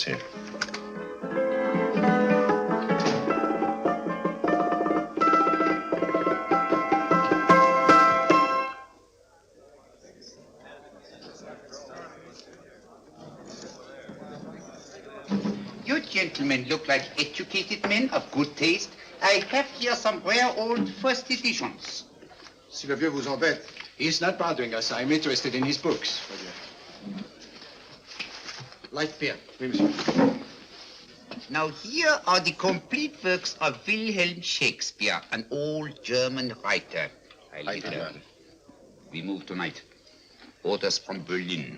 papers here. You gentlemen look like educated men of good taste. I have here some rare old first editions. Si le vieux vous embête. He's not bothering us. I'm interested in his books. Light beer. Oui, monsieur. Now here are the complete works of Wilhelm Shakespeare, an old German writer. We move tonight. Orders from Berlin.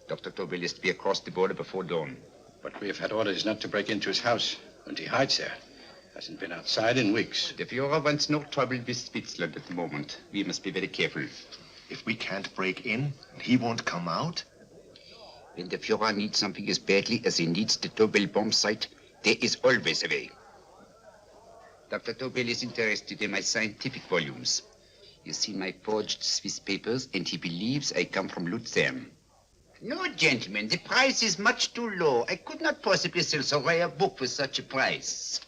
Dr. Tobel is to be across the border before dawn. But we have had orders not to break into his house, and he hides there. Hasn't been outside in weeks. The Führer wants no trouble with Switzerland at the moment. We must be very careful. If we can't break in, he won't come out? When the Führer needs something as badly as he needs the Tobel bomb site, there is always a way. Dr. Tobel is interested in my scientific volumes. He's seen my forged Swiss papers, and he believes I come from Lucerne. No, gentlemen, the price is much too low. I could not possibly sell so rare a book for such a price.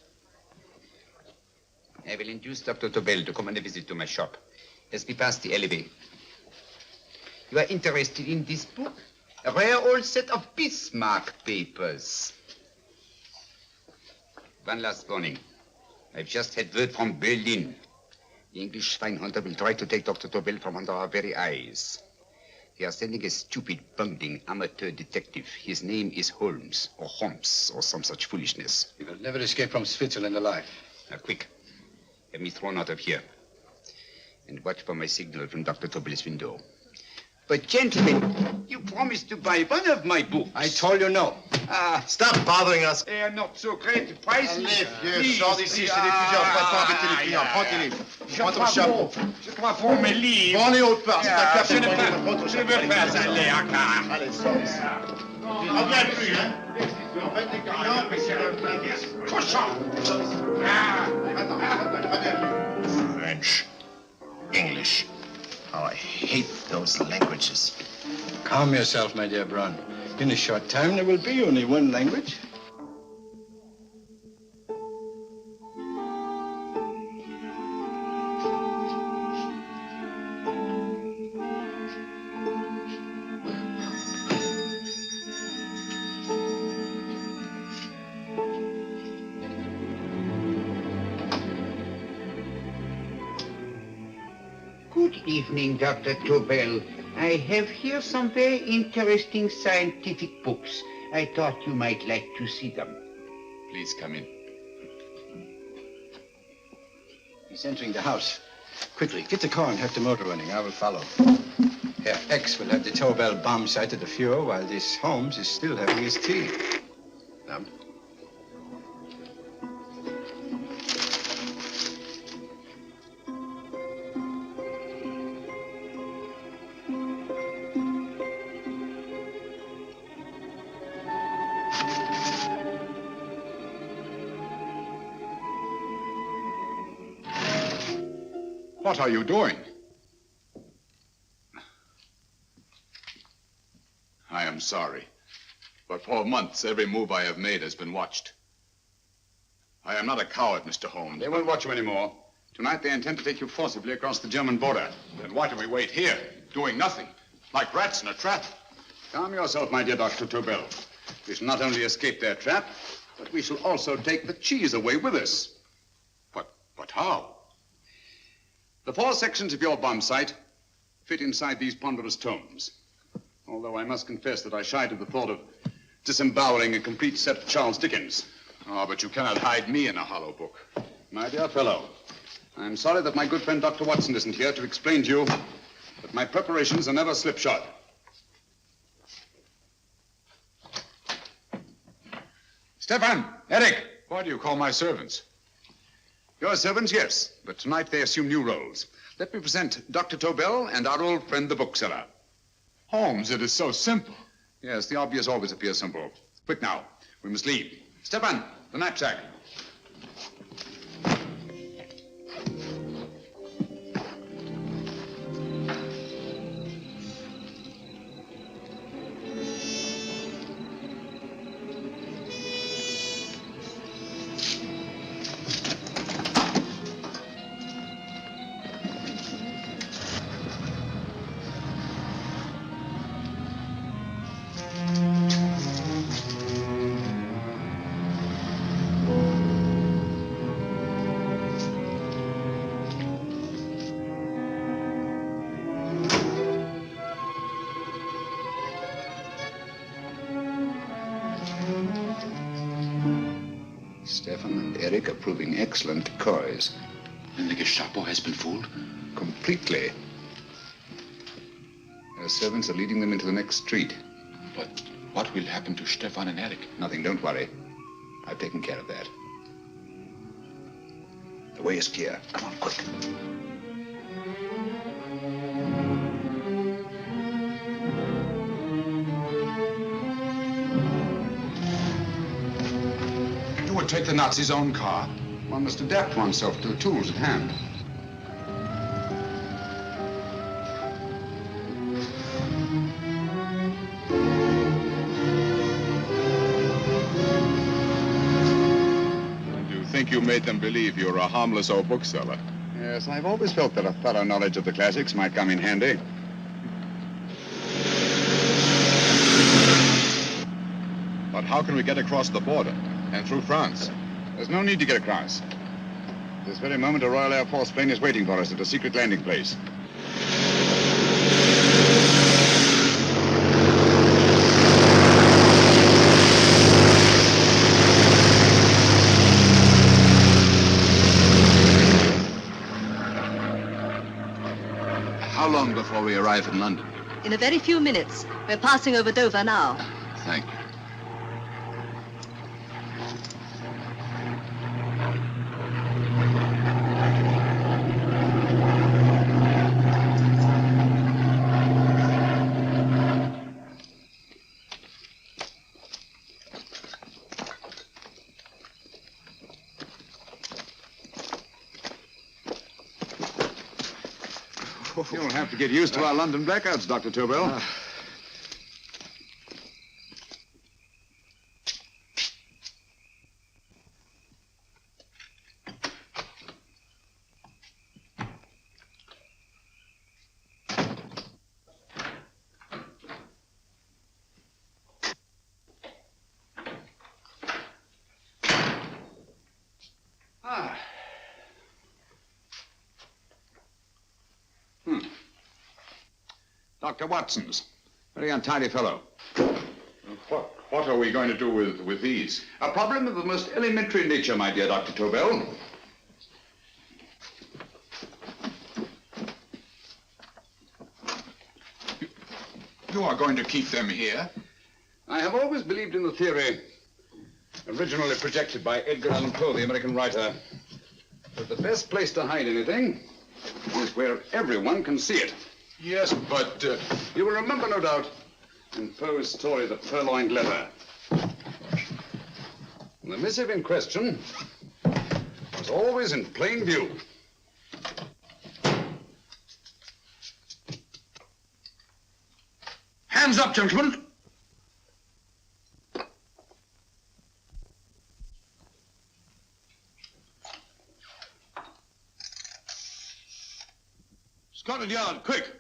I will induce Dr. Tobel to come on a visit to my shop as we pass the alleyway. You are interested in this book? A rare old set of Bismarck papers. One last warning. I've just had word from Berlin. The English spine hunter will try to take Dr. Tobel from under our very eyes. They are sending a stupid, bungling amateur detective. His name is Holmes, or some such foolishness. He will never escape from Switzerland alive. Now, quick. Have me thrown out of here. And watch for my signal from Dr. Tobel's window. But, gentlemen, you promised to buy one of my books. I told you no. Stop bothering us. They are not so great. The price Allez, is... vieux, sors d'ici, c'est des plusieurs. On va pas embêter les clients. Prends tes livres. Prends ton chapeau. Je crois pour mes livres. Prends les autres parts. C'est un café. Prends ton Je chapeau. veux pas aller à car. Allez, sors d'ici. Tu ne reviens plus, hein. Embête les clients, mais c'est le... Cochon. Attends, French, English. How I hate those languages. Calm yourself, my dear Braun. In a short time, there will be only one language. Good evening, Dr. Tobel. I have here some very interesting scientific books. I thought you might like to see them. Please come in. He's entering the house. Quickly, get the car and have the motor running. I will follow. Herr X will have the Tobel bomb site at the Fuhrer while this Holmes is still having his tea. Now, what are you doing? I am sorry, but for months, every move I have made has been watched. I am not a coward, Mr. Holmes. They won't watch you anymore. Tonight, they intend to take you forcibly across the German border. Then why do we wait here, doing nothing, like rats in a trap? Calm yourself, my dear Dr. Tobel. We shall not only escape their trap, but we shall also take the cheese away with us. But how? The 4 sections of your bomb site fit inside these ponderous tomes. Although I must confess that I shied at the thought of disemboweling a complete set of Charles Dickens. Oh, but you cannot hide me in a hollow book. My dear fellow, I'm sorry that my good friend Dr. Watson isn't here to explain to you that my preparations are never slipshod. Stefan, Eric, why do you call my servants? Your servants, yes, but tonight they assume new roles. Let me present Dr. Tobel and our old friend, the bookseller. Holmes, it is so simple. Yes, the obvious always appears simple. Quick now, we must leave. Stefan, the knapsack. Eric, are proving excellent decoys. And the Gestapo has been fooled? Completely. Their servants are leading them into the next street. But what will happen to Stefan and Eric? Nothing, don't worry. I've taken care of that. The way is clear. Come on, quick. You would take the Nazis' own car? One must adapt oneself to the tools at hand. You think you made them believe you're a harmless old bookseller? Yes, I've always felt that a thorough knowledge of the classics might come in handy. But how can we get across the border and through France? There's no need to get across. This very moment, a Royal Air Force plane is waiting for us at a secret landing place. How long before we arrive in London? In a very few minutes. We're passing over Dover now. Thank you. You'll have to get used to our London blackouts, Dr. Tobel. Dr. Watson's. Very untidy fellow. What are we going to do with these? A problem of the most elementary nature, my dear Dr. Tobel. You are going to keep them here? I have always believed in the theory, originally projected by Edgar Allan Poe, the American writer, that the best place to hide anything is where everyone can see it. Yes, but... You will remember, no doubt, in Poe's story, The Purloined Letter. The missive in question was always in plain view. Hands up, gentlemen. Scotland Yard, quick.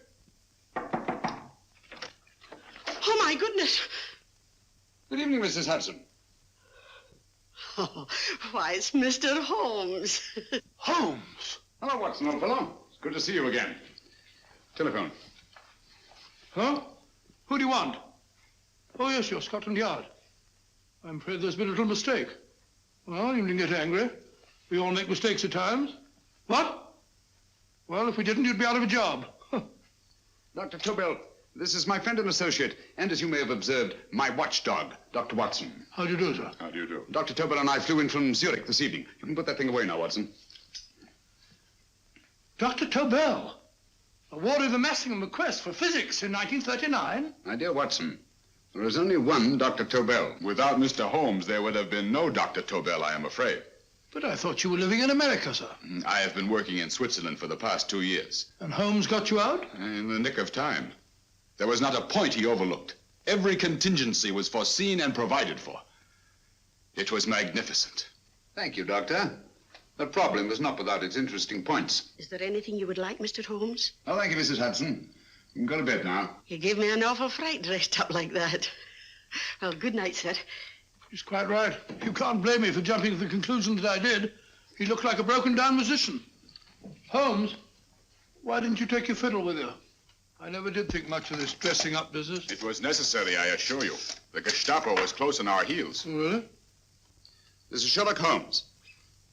Oh, my goodness. Good evening, Mrs. Hudson. Oh, why, it's Mr. Holmes. Holmes. Hello, Watson, old fellow. It's good to see you again. Telephone. Huh? Who do you want? Oh, yes, you're Scotland Yard. I'm afraid there's been a little mistake. Well, you needn't get angry. We all make mistakes at times. What? Well, if we didn't, you'd be out of a job. Dr. Tobel, this is my friend and associate, and as you may have observed, my watchdog, Dr. Watson. How do you do, sir? How do you do? Dr. Tobel and I flew in from Zurich this evening. You can put that thing away now, Watson. Dr. Tobel, awarded the Massingham Crest for physics in 1939. My dear Watson, there is only one Dr. Tobel. Without Mr. Holmes, there would have been no Dr. Tobel, I am afraid. But I thought you were living in America, sir. I have been working in Switzerland for the past 2 years. And Holmes got you out? In the nick of time. There was not a point he overlooked. Every contingency was foreseen and provided for. It was magnificent. Thank you, Doctor. The problem was not without its interesting points. Is there anything you would like, Mr. Holmes? Oh, thank you, Mrs. Hudson. You can go to bed now. You gave me an awful fright dressed up like that. Well, good night, sir. He's quite right. You can't blame me for jumping to the conclusion that I did. He looked like a broken-down musician. Holmes, why didn't you take your fiddle with you? I never did think much of this dressing-up business. It was necessary, I assure you. The Gestapo was close on our heels. Really? This is Sherlock Holmes.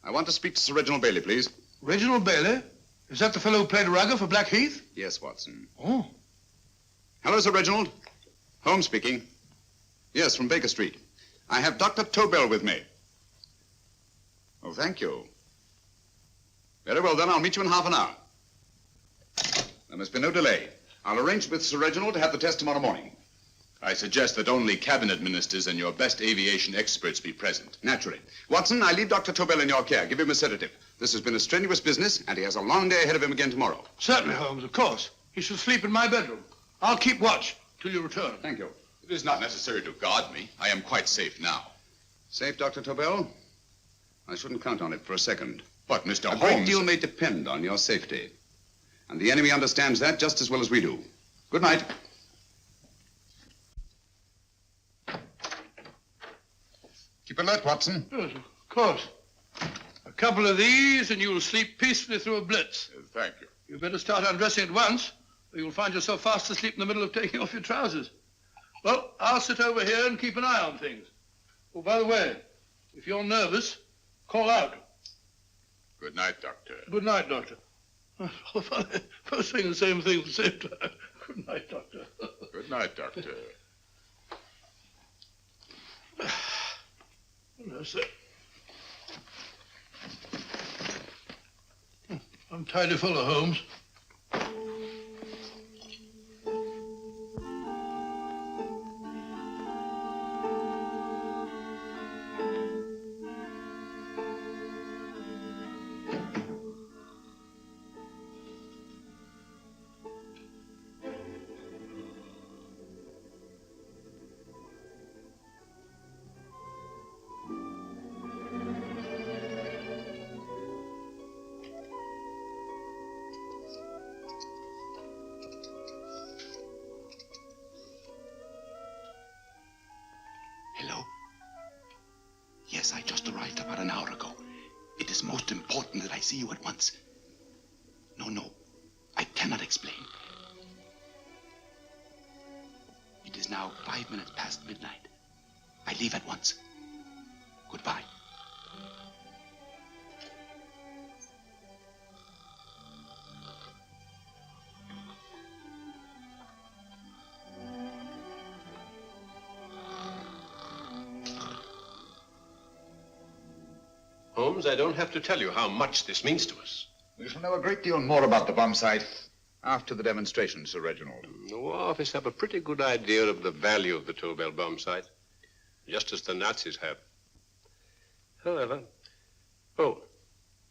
I want to speak to Sir Reginald Bailey, please. Reginald Bailey? Is that the fellow who played Rugger for Blackheath? Yes, Watson. Oh. Hello, Sir Reginald. Holmes speaking. Yes, from Baker Street. I have Dr. Tobel with me. Oh, thank you. Very well, then. I'll meet you in half an hour. There must be no delay. I'll arrange with Sir Reginald to have the test tomorrow morning. I suggest that only cabinet ministers and your best aviation experts be present. Naturally. Watson, I leave Dr. Tobel in your care. Give him a sedative. This has been a strenuous business, and he has a long day ahead of him again tomorrow. Certainly, Holmes, of course. He should sleep in my bedroom. I'll keep watch till you return. Thank you. It is not necessary to guard me. I am quite safe now. Safe, Dr. Tobel? I shouldn't count on it for a second. But, Mr. A great Holmes... deal may depend on your safety. And the enemy understands that just as well as we do. Good night. Keep alert, Watson. Yes, of course. A couple of these and you'll sleep peacefully through a blitz. Thank you. You'd better start undressing at once, or you'll find yourself fast asleep in the middle of taking off your trousers. Well, I'll sit over here and keep an eye on things. Oh, by the way, if you're nervous, call out. Good night, Doctor. Good night, Doctor. Both saying the same thing at the same time. Good night, Doctor. Good night, Doctor. That's it. Untidy fellow, Holmes. Hello? Yes, I just arrived about an hour ago. It is most important that I see you at once. No, I cannot explain. It is now 5 minutes past midnight. I leave at once. Goodbye. Holmes, I don't have to tell you how much this means to us. We shall know a great deal more about the bomb site after the demonstration, Sir Reginald. The War Office have a pretty good idea of the value of the Tobel bomb site, just as the Nazis have. However,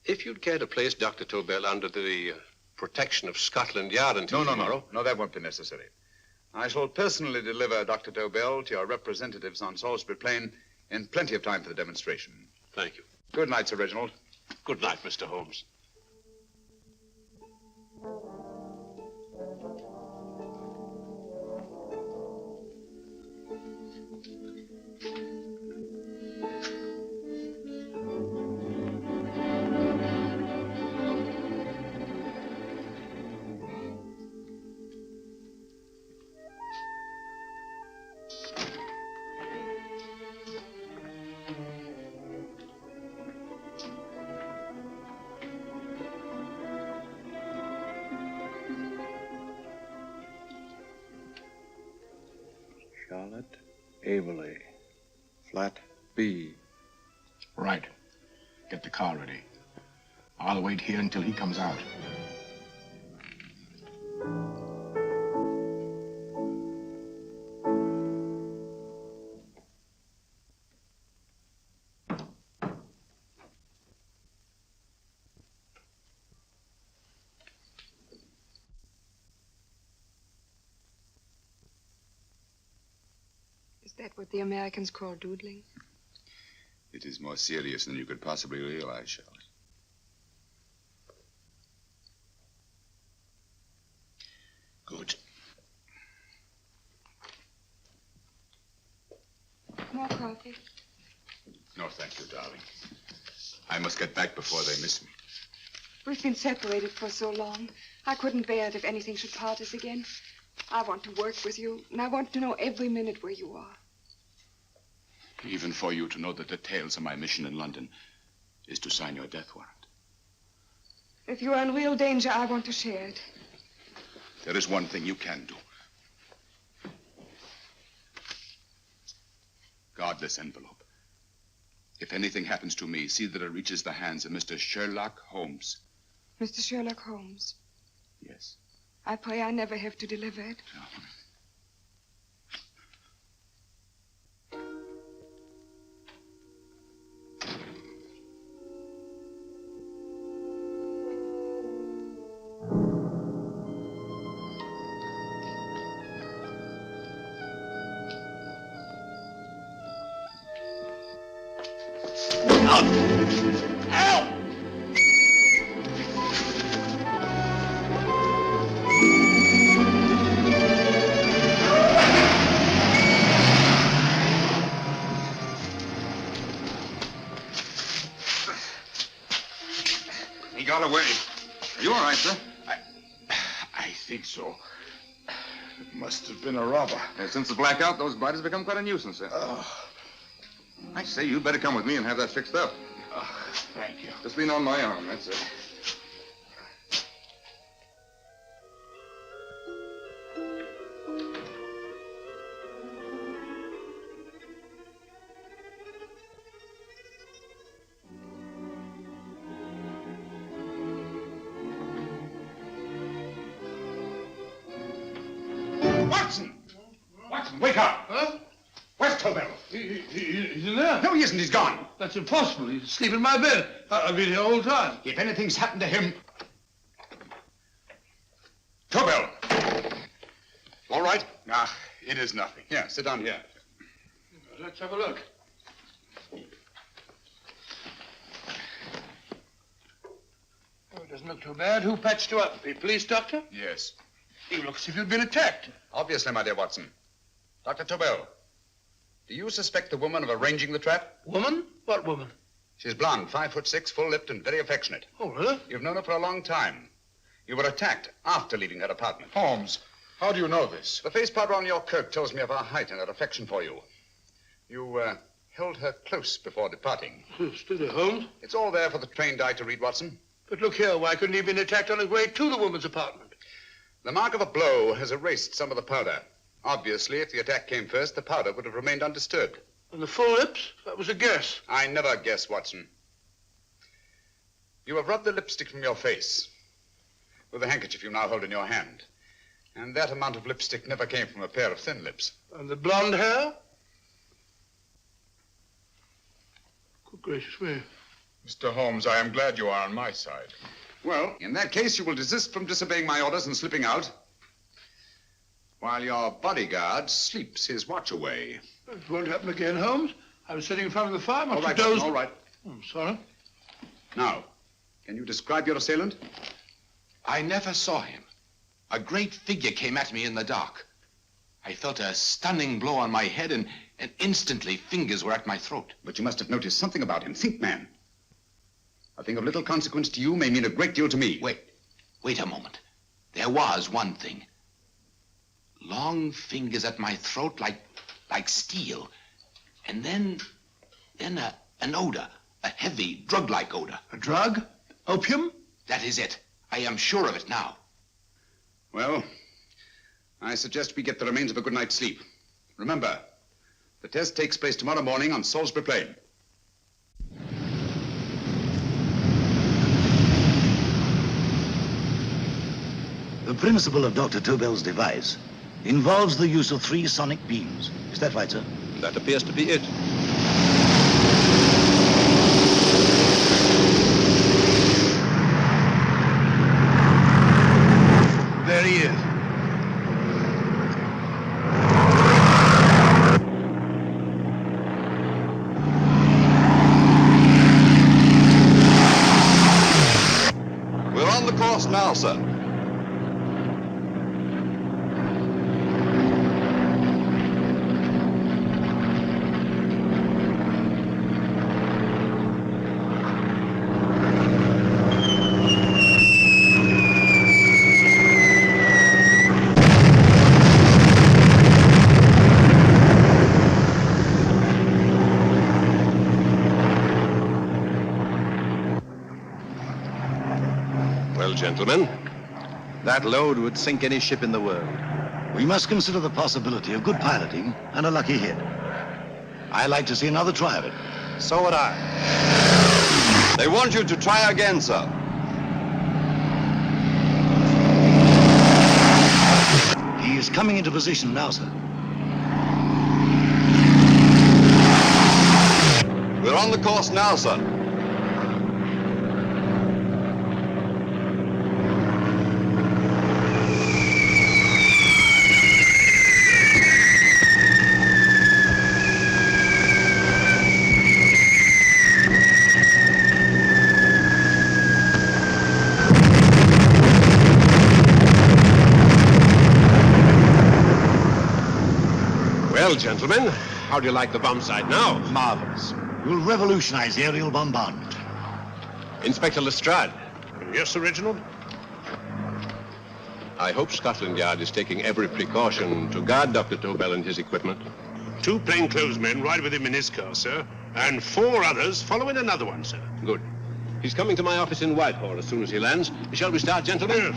if you'd care to place Dr. Tobel under the protection of Scotland Yard until tomorrow... No, that won't be necessary. I shall personally deliver Dr. Tobel to your representatives on Salisbury Plain in plenty of time for the demonstration. Thank you. Good night, Sir Reginald. Good night, Mr. Holmes. Charlotte Averley, flat B. Right. Get the car ready. I'll wait here until he comes out. Is that what the Americans call doodling? It is more serious than you could possibly realize, Charlotte. Good. More coffee? No, thank you, darling. I must get back before they miss me. We've been separated for so long. I couldn't bear it if anything should part us again. I want to work with you, and I want to know every minute where you are. Even for you to know the details of my mission in London is to sign your death warrant. If you are in real danger, I want to share it. There is one thing you can do. Guard this envelope. If anything happens to me, see that it reaches the hands of Mr. Sherlock Holmes. Mr. Sherlock Holmes. Yes. I pray I never have to deliver it. He got away. Are you all right, sir? I think so. It must have been a robber. Since the blackout, those blighters have become quite a nuisance, sir. I say, you'd better come with me and have that fixed up. Thank you. Just lean on my arm, that's it. Watson! Watson, wake up! Huh? Where's Tobel? He's in there. No, he isn't. He's gone. That's impossible. He's asleep in my bed. I've been here all the time. If anything's happened to him... Tobel! All right? It is nothing. Yeah, sit down here. Let's have a look. Oh, it doesn't look too bad. Who patched you up? The police doctor? Yes. You look as if you'd been attacked. Obviously, my dear Watson. Dr. Tobel, do you suspect the woman of arranging the trap? Woman? What woman? She's blonde, 5'6", full-lipped, and very affectionate. Oh, really? You've known her for a long time. You were attacked after leaving her apartment. Holmes, how do you know this? The face powder on your coat tells me of her height and her affection for you. You held her close before departing. Steady, Holmes. It's all there for the trained eye to read, Watson. But look here, why couldn't he have been attacked on his way to the woman's apartment? The mark of a blow has erased some of the powder. Obviously, if the attack came first, the powder would have remained undisturbed. And the full lips? That was a guess. I never guess, Watson. You have rubbed the lipstick from your face with the handkerchief you now hold in your hand. And that amount of lipstick never came from a pair of thin lips. And the blonde hair? Good gracious me. Mr. Holmes, I am glad you are on my side. Well, in that case, you will desist from disobeying my orders and slipping out while your bodyguard sleeps his watch away. It won't happen again, Holmes. I was sitting in front of the fire. All right, Watson, all right. I'm sorry. Now, can you describe your assailant? I never saw him. A great figure came at me in the dark. I felt a stunning blow on my head, and instantly fingers were at my throat. But you must have noticed something about him. Think, man. A thing of little consequence to you may mean a great deal to me. Wait a moment. There was one thing. Long fingers at my throat like steel. And then an odor, a heavy, drug-like odor. A drug? Opium? That is it. I am sure of it now. Well, I suggest we get the remains of a good night's sleep. Remember, the test takes place tomorrow morning on Salisbury Plain. The principle of Dr. Tobel's device involves the use of 3 sonic beams. Is that right, sir? That appears to be it. There he is. We're on the course now, sir. gentlemen. That load would sink any ship in the world. We must consider the possibility of good piloting and a lucky hit. I'd like to see another try of it. So would I. They want you to try again, sir. He is coming into position now, sir. We're on the course now, sir. Well, gentlemen, how do you like the bomb sight now? Marvelous. We'll revolutionize aerial bombardment. Inspector Lestrade, Yes, Sir Reginald? I hope Scotland Yard is taking every precaution to guard Dr. Tobel and his equipment. 2 plainclothesmen ride with him in his car, sir, and 4 others follow in another one, sir. Good. He's coming to my office in Whitehall as soon as he lands. Shall we start, gentlemen?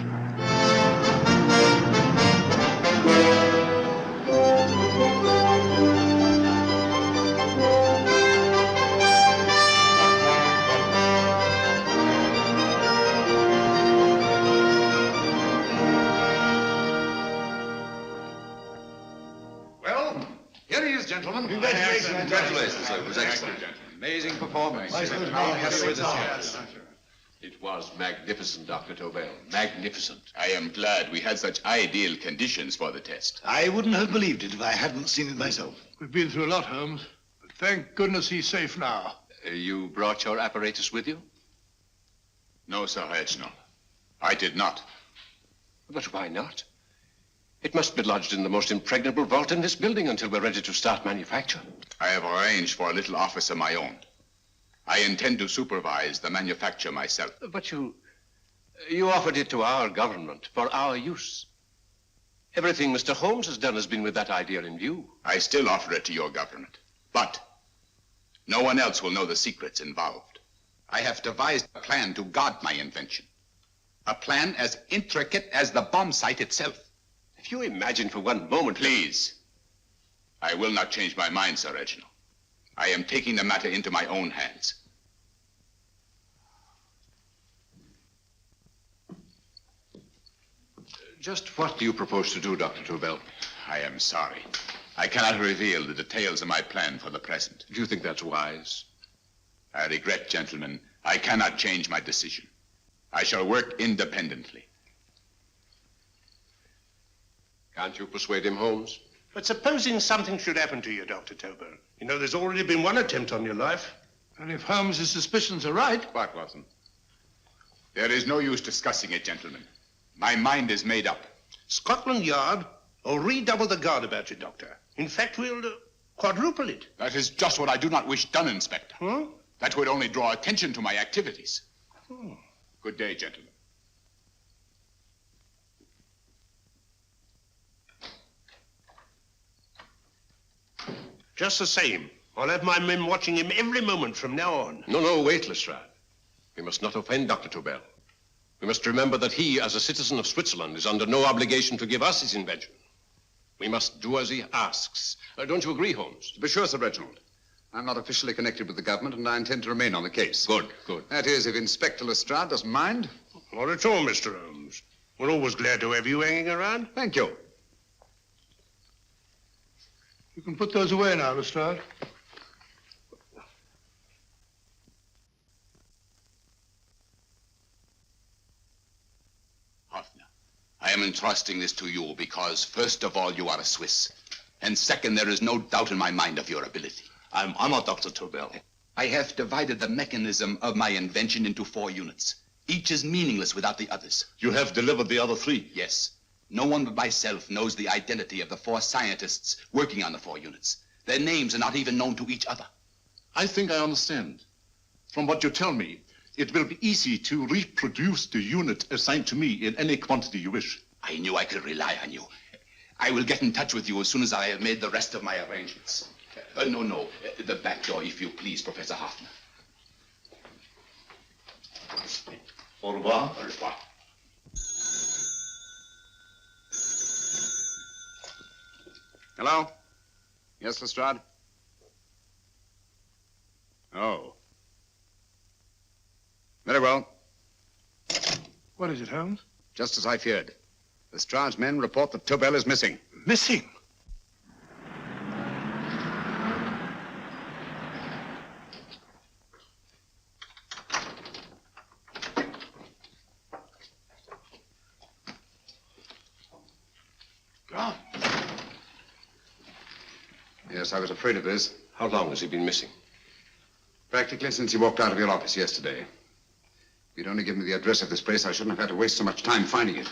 Well, here he is, gentlemen. Congratulations, sir. It was excellent. Amazing performance. It was magnificent, Dr. Tobel. Magnificent. I am glad we had such ideal conditions for the test. I wouldn't have believed it if I hadn't seen it myself. We've been through a lot, Holmes, but thank goodness he's safe now. You brought your apparatus with you? No, Sir Reginald. I did not. But why not? It must be lodged in the most impregnable vault in this building until we're ready to start manufacture. I have arranged for a little office of my own. I intend to supervise the manufacture myself. But you offered it to our government for our use. Everything Mr. Holmes has done has been with that idea in view. I still offer it to your government, but no one else will know the secrets involved. I have devised a plan to guard my invention. A plan as intricate as the bomb sight itself. If you imagine for one moment... Please. I will not change my mind, Sir Reginald. I am taking the matter into my own hands. Just what do you propose to do, Dr. Tobel? I am sorry. I cannot reveal the details of my plan for the present. Do you think that's wise? I regret, gentlemen, I cannot change my decision. I shall work independently. Can't you persuade him, Holmes? But supposing something should happen to you, Dr. Tobel. You know, there's already been one attempt on your life. And if Holmes' suspicions are right... What, Watson? There is no use discussing it, gentlemen. My mind is made up. Scotland Yard will redouble the guard about you, Doctor. In fact, we'll quadruple it. That is just what I do not wish done, Inspector. Huh? That would only draw attention to my activities. Good day, gentlemen. Just the same, I'll have my men watching him every moment from now on. No, wait, Lestrade. We must not offend Dr. Tobel. We must remember that he, as a citizen of Switzerland, is under no obligation to give us his invention. We must do as he asks. Don't you agree, Holmes? To be sure, Sir Reginald. I'm not officially connected with the government, and I intend to remain on the case. Good. That is, if Inspector Lestrade doesn't mind. Not at all, Mr. Holmes. We're always glad to have you hanging around. Thank you. You can put those away now, Lestrade. Hoffner, I am entrusting this to you because, first of all, you are a Swiss. And second, there is no doubt in my mind of your ability. I'm honored, Dr. Tobel. I have divided the mechanism of my invention into 4 units. Each is meaningless without the others. You have delivered the other 3? Yes. No one but myself knows the identity of the 4 scientists working on the 4 units. Their names are not even known to each other. I think I understand. From what you tell me, it will be easy to reproduce the unit assigned to me in any quantity you wish. I knew I could rely on you. I will get in touch with you as soon as I have made the rest of my arrangements. No. The back door, if you please, Professor Hoffner. Au revoir. Au revoir. Hello? Yes, Lestrade? Oh. Very well. What is it, Holmes? Just as I feared. Lestrade's men report that Tobel is missing. Missing? Gone. Yes, I was afraid of this. How long has he been missing? Practically since he walked out of your office yesterday. If you'd only given me the address of this place, I shouldn't have had to waste so much time finding it.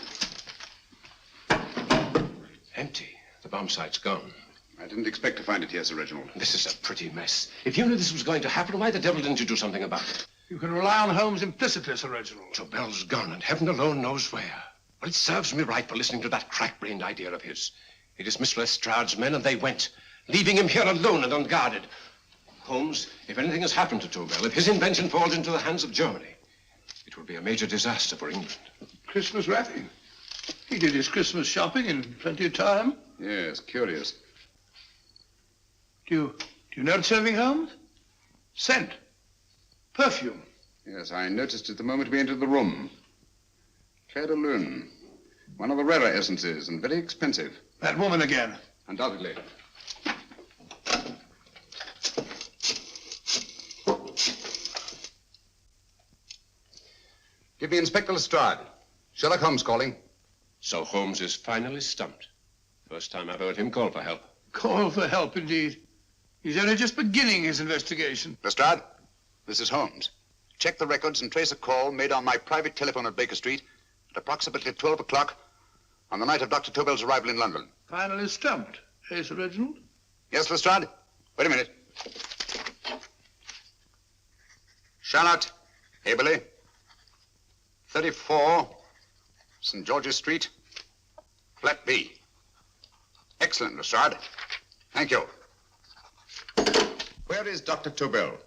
Empty. The bomb site's gone. I didn't expect to find it here, Sir Reginald. This is a pretty mess. If you knew this was going to happen, why the devil didn't you do something about it? You can rely on Holmes implicitly, Sir Reginald. Tobel's gone, and heaven alone knows where. Well, it serves me right for listening to that crack-brained idea of his. He dismissed Lestrade's men, and they went, leaving him here alone and unguarded. Holmes, if anything has happened to Tobel, if his invention falls into the hands of Germany, it will be a major disaster for England. Christmas wrapping. He did his Christmas shopping in plenty of time. Yes, curious. Do you notice anything, Holmes? Scent. Perfume. Yes, I noticed it the moment we entered the room. Clair de Lune. One of the rarer essences, and very expensive. That woman again. Undoubtedly. Give me Inspector Lestrade. Sherlock Holmes calling. So Holmes is finally stumped. First time I've heard him call for help. Call for help, indeed. He's only just beginning his investigation. Lestrade, this is Holmes. Check the records and trace a call made on my private telephone at Baker Street at approximately 12 o'clock on the night of Dr. Tobel's arrival in London. Finally stumped, eh, Sir Reginald? Yes, Lestrade? Wait a minute. Charlotte, Haberley, 34, St. George's Street, flat B. Excellent, Lestrade. Thank you. Where is Dr. Tobel?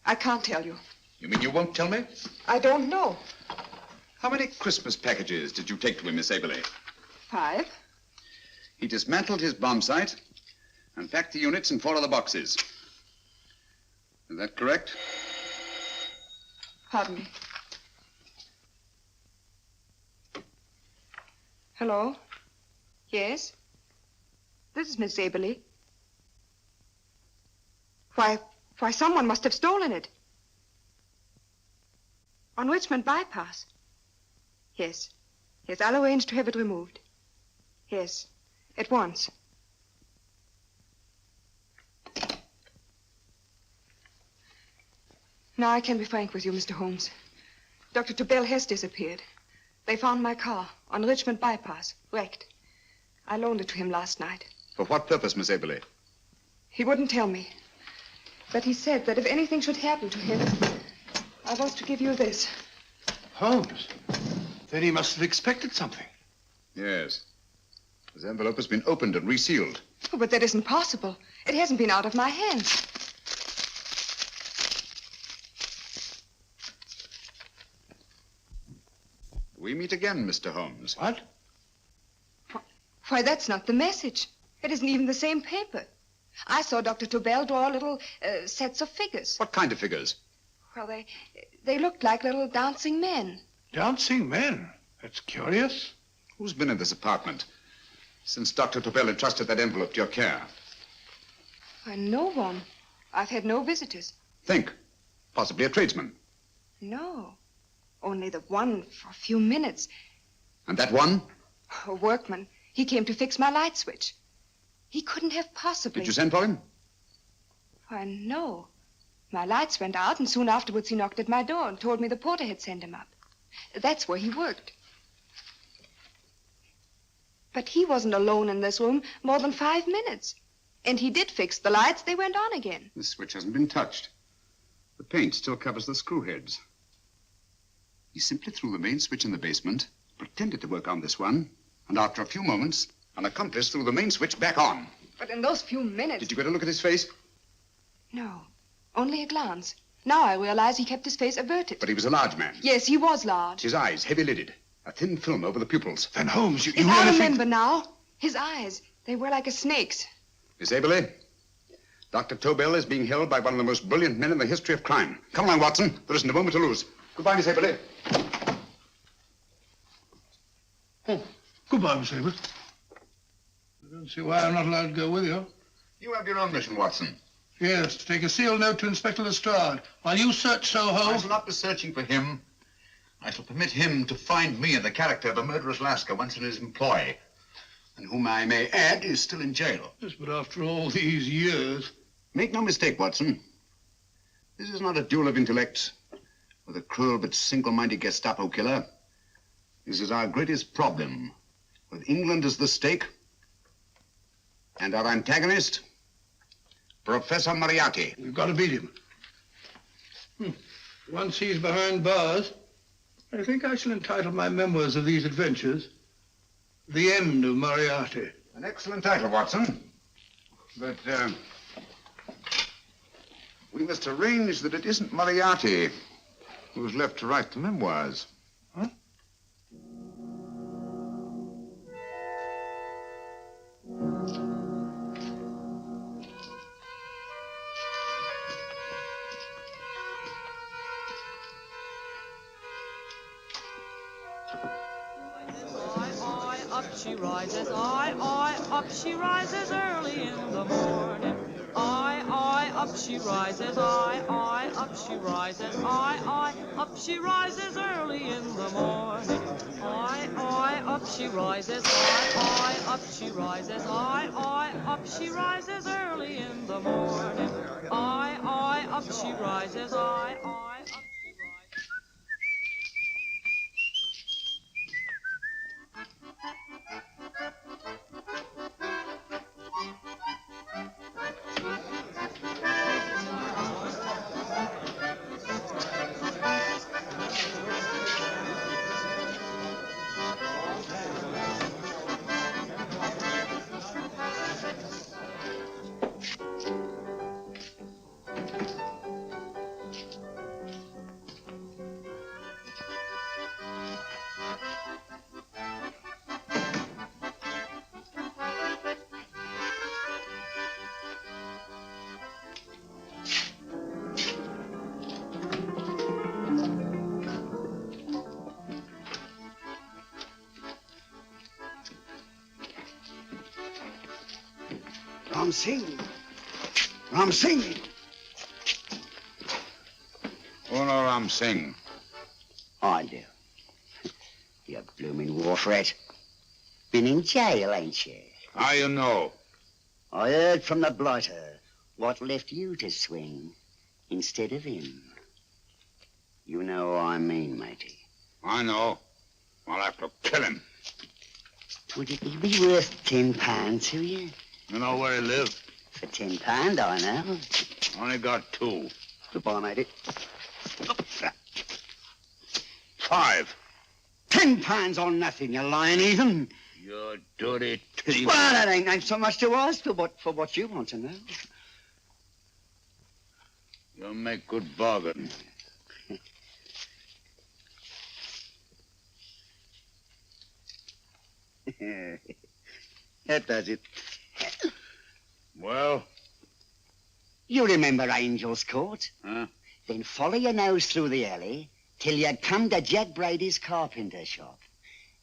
I can't tell you. You mean you won't tell me? I don't know. How many Christmas packages did you take to him, Miss Haberley? 5. He dismantled his bomb site and packed the units in 4 other boxes. Is that correct? Pardon me. Hello? Yes? This is Miss Zaberly. Why, someone must have stolen it. On Richmond Bypass. Yes. Yes, I'll arrange to have it removed. Yes, at once. Now I can be frank with you, Mr. Holmes. Dr. Tobel has disappeared. They found my car on Richmond Bypass, wrecked. I loaned it to him last night. For what purpose, Miss Haberley? He wouldn't tell me. But he said that if anything should happen to him, I was to give you this. Holmes? Then he must have expected something. Yes. This envelope has been opened and resealed. Oh, but that isn't possible. It hasn't been out of my hands. We meet again, Mr. Holmes. What? Why, that's not the message. It isn't even the same paper. I saw Dr. Tobel draw little sets of figures. What kind of figures? Well, they looked like little dancing men. Dancing men? That's curious. Who's been in this apartment since Dr. Tobel entrusted that envelope to your care? Why, no one. I've had no visitors. Think. Possibly a tradesman. No. Only the one for a few minutes. And that one? A workman. He came to fix my light switch. He couldn't have possibly... Did you send for him? Why, no. My lights went out, and soon afterwards he knocked at my door and told me the porter had sent him up. That's where he worked. But he wasn't alone in this room more than 5 minutes. And he did fix the lights. They went on again. The switch hasn't been touched. The paint still covers the screw heads. He simply threw the main switch in the basement, pretended to work on this one, and after a few moments, an accomplice threw the main switch back on. But in those few minutes... Did you get a look at his face? No, only a glance. Now I realize he kept his face averted. But he was a large man. Yes, he was large. His eyes heavy-lidded, a thin film over the pupils. Then, Holmes, you I really remember now. His eyes. They were like a snake's. Miss Aberley, Dr. Tobel is being held by one of the most brilliant men in the history of crime. Come along, Watson. There isn't a moment to lose. Goodbye, Miss Aberley. Oh, goodbye, Miss Abel. I don't see why I'm not allowed to go with you. You have your own mission, Watson. Yes, to take a sealed note to Inspector Lestrade while you search Soho. I shall not be searching for him. I shall permit him to find me in the character of a murderous Lascar once in his employ, and whom I may add is still in jail. Yes, but after all these years... Make no mistake, Watson. This is not a duel of intellects with a cruel but single-minded Gestapo killer. This is our greatest problem, with England as the stake, and our antagonist, Professor Moriarty. You've got to beat him. Once he's behind bars, I think I shall entitle my memoirs of these adventures, The End of Moriarty. An excellent title, Watson. But, we must arrange that it isn't Moriarty who's left to write the memoirs. Huh? Up she rises, up she rises early in the morning. Up she rises, up she rises, up she rises early in the morning. Up she rises, up she rises, up she rises early in the morning. Up she rises, up she rises. Ram Singh. Oh, no, Ram Singh. I do. You blooming war threat. Been in jail, ain't you? How you know? I heard from the blighter what left you to swing instead of him. You know what I mean, matey. I know. I'll have to kill him. Would it be worth £10 to you? You know where he lives? For £10, I know. Only got 2. Goodbye, matey. 5. £10 on nothing, you lying heathen. You dirty thief. Well, that ain't so much to ask for what you want to know. You make good bargain. That does it. Well? You remember Angel's Court? Huh? Then follow your nose through the alley till you come to Jack Brady's carpenter shop.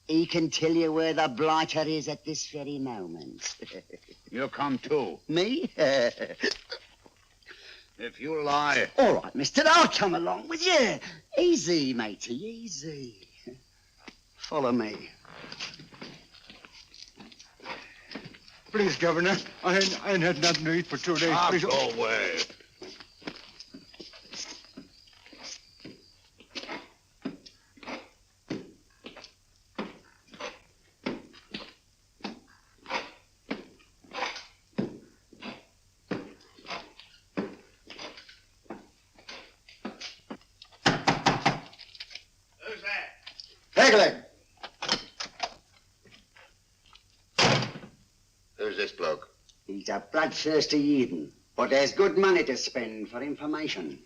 He can tell you where the blighter is at this very moment. You come too. Me? If you lie... All right, mister, I'll come along with you. Easy, matey, easy. Follow me. Please, Governor, I ain't had nothing to eat for 2 days. Please. Go away. Pegleg. Who's this bloke? He's a bloodthirsty heathen, but there's good money to spend for information.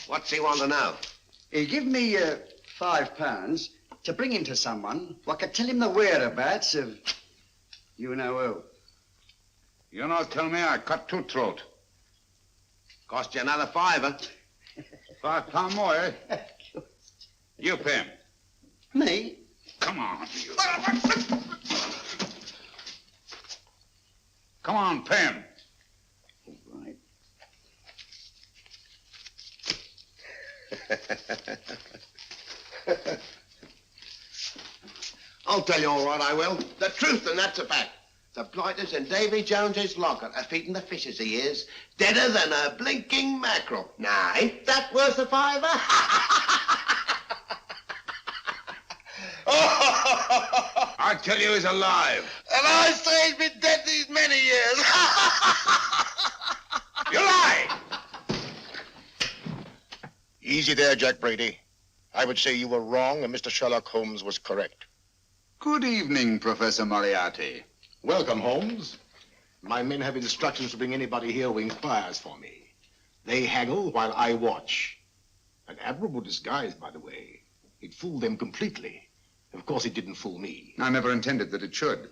What's he want to know? He give me £5 to bring him to someone who could tell him the whereabouts of you know who. You not tell me I cut two throat. Cost you another £5. £5 more, eh? You pay him. Me? Come on, you. Come on, pay him. Right. I'll tell you all right, I will. The truth, and that's a fact. The blighters in Davy Jones's locker are feeding the fishes, he is. Deader than a blinking mackerel. Now, ain't that worth a £5? I tell you he's alive. And I say he's been dead these many years. You lie! Easy there, Jack Brady. I would say you were wrong and Mr. Sherlock Holmes was correct. Good evening, Professor Moriarty. Welcome, Holmes. My men have instructions to bring anybody here who inquires for me. They haggle while I watch. An admirable disguise, by the way. It fooled them completely. Of course, it didn't fool me. I never intended that it should.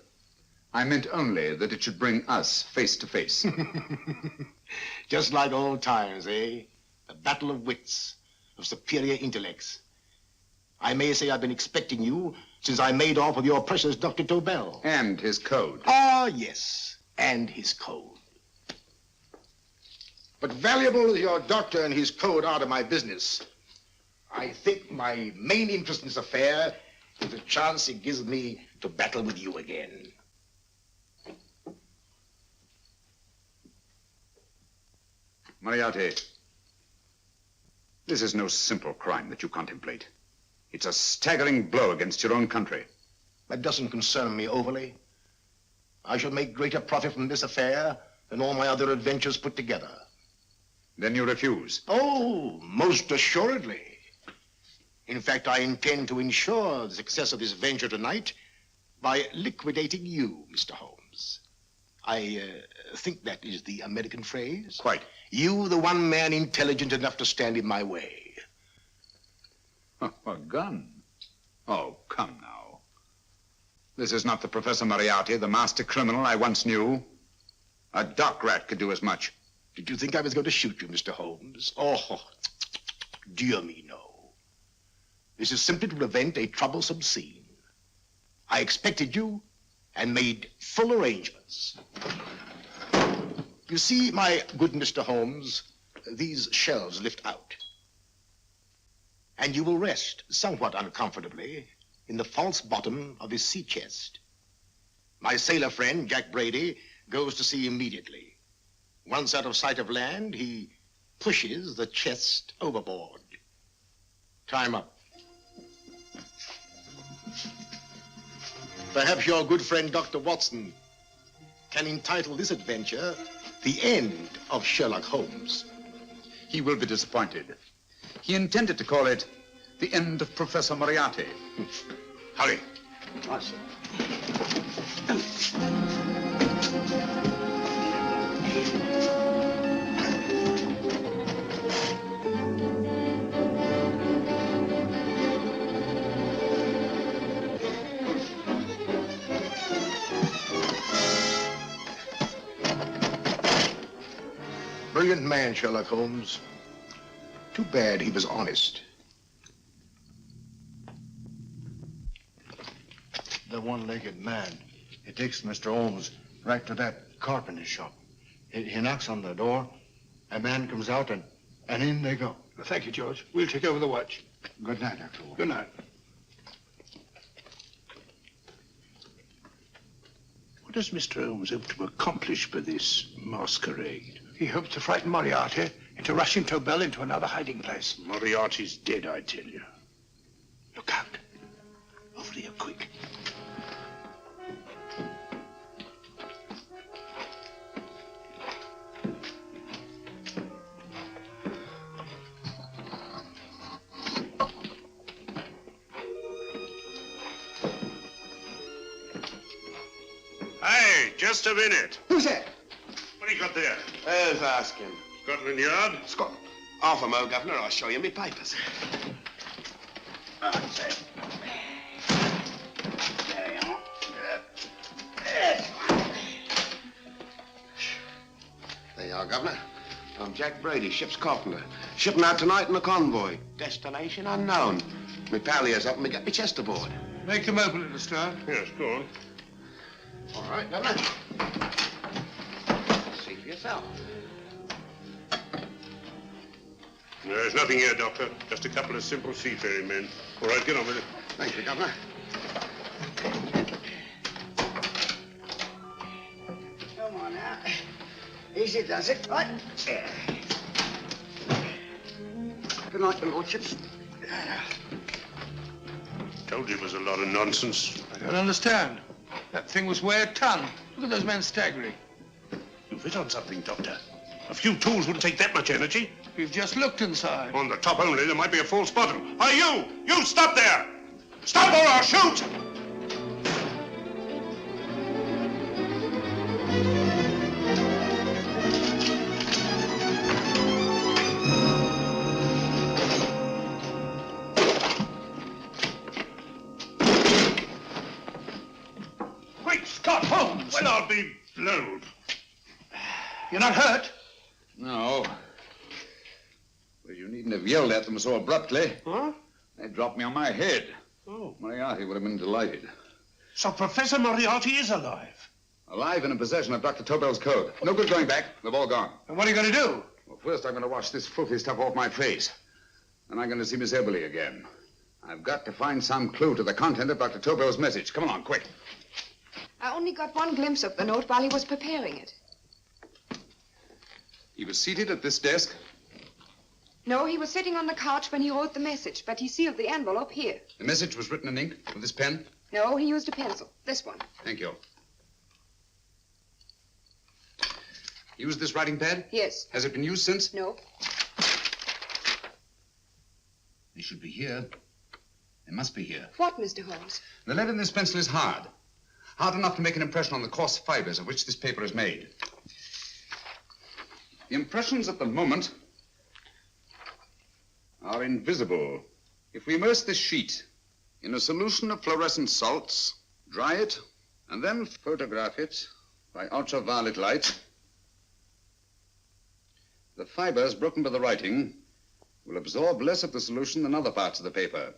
I meant only that it should bring us face to face. Just like old times, eh? A battle of wits, of superior intellects. I may say I've been expecting you since I made off with your precious Dr. Tobel. And his code. Ah, yes, and his code. But valuable as your doctor and his code are to my business, I think my main interest in this affair is the chance it gives me to battle with you again. Moriarty, this is no simple crime that you contemplate. It's a staggering blow against your own country. That doesn't concern me overly. I shall make greater profit from this affair than all my other adventures put together. Then you refuse? Oh, most assuredly. In fact, I intend to ensure the success of this venture tonight by liquidating you, Mr. Holmes. I think that is the American phrase. Quite. You, the one man intelligent enough to stand in my way. A gun? Oh, come now. This is not the Professor Moriarty, the master criminal I once knew. A dock rat could do as much. Did you think I was going to shoot you, Mr. Holmes? Oh, dear me, no. This is simply to prevent a troublesome scene. I expected you and made full arrangements. You see, my good Mr. Holmes, these shelves lift out. And you will rest somewhat uncomfortably in the false bottom of his sea chest. My sailor friend, Jack Brady, goes to sea immediately. Once out of sight of land, he pushes the chest overboard. Time up. Perhaps your good friend, Dr. Watson, can entitle this adventure The End of Sherlock Holmes. He will be disappointed. He intended to call it The End of Professor Moriarty. Hurry. Right, sir. Brilliant man, Sherlock Holmes. Too bad he was honest. The one-legged man. He takes Mr. Holmes right to that carpenter shop. He knocks on the door. A man comes out, and in they go. Thank you, George. We'll take over the watch. Good night, Dr. Holmes. Good night. What does Mr. Holmes hope to accomplish by this masquerade? He hopes to frighten Moriarty into rushing Tobel into another hiding place. Moriarty's dead, I tell you. Look out. Over here, quick. Hey, just a minute. Who's that? What do you got there? Who's asking? Scotland Yard? Scotland. Half a mo, Governor. I'll show you me papers. That's it. There you are. There you are, Governor. I'm Jack Brady, ship's carpenter. Shipping out tonight in a convoy. Destination unknown. My pal here's helping me get my chest aboard. Make them open it, Lestrade. Yes, go on. All right, Governor. See for yourself. There's nothing here, Doctor. Just a couple of simple seafaring men. All right, get on with it. Thank you, Governor. Come on now. Easy does it, right? Good night, your lordships. Told you it was a lot of nonsense. I don't understand. That thing was weigh a ton. Look at those men staggering. You've hit on something, Doctor. A few tools wouldn't take that much energy. We've just looked inside. On the top only, there might be a false bottom. Hey, you! You stop there! Stop or I'll shoot! Great Scott, Holmes! Well, I'll be blowed. You're not hurt? No. Well, you needn't have yelled at them so abruptly. Huh? They dropped me on my head. Oh. Moriarty would have been delighted. So Professor Moriarty is alive? Alive and in possession of Dr. Tobel's code. No good going back. They've all gone. And what are you going to do? Well, first I'm going to wash this filthy stuff off my face. Then I'm going to see Miss Eberly again. I've got to find some clue to the content of Dr. Tobel's message. Come along, quick. I only got one glimpse of the note while he was preparing it. He was seated at this desk. No, he was sitting on the couch when he wrote the message, but he sealed the envelope here. The message was written in ink with this pen. No, he used a pencil. This one. Thank you. Used this writing pad? Yes. Has it been used since? No. They should be here. They must be here. What, Mr. Holmes? The lead in this pencil is hard. Hard enough to make an impression on the coarse fibers of which this paper is made. The impressions at the moment are invisible. If we immerse this sheet in a solution of fluorescent salts, dry it, and then photograph it by ultraviolet light, the fibers broken by the writing will absorb less of the solution than other parts of the paper.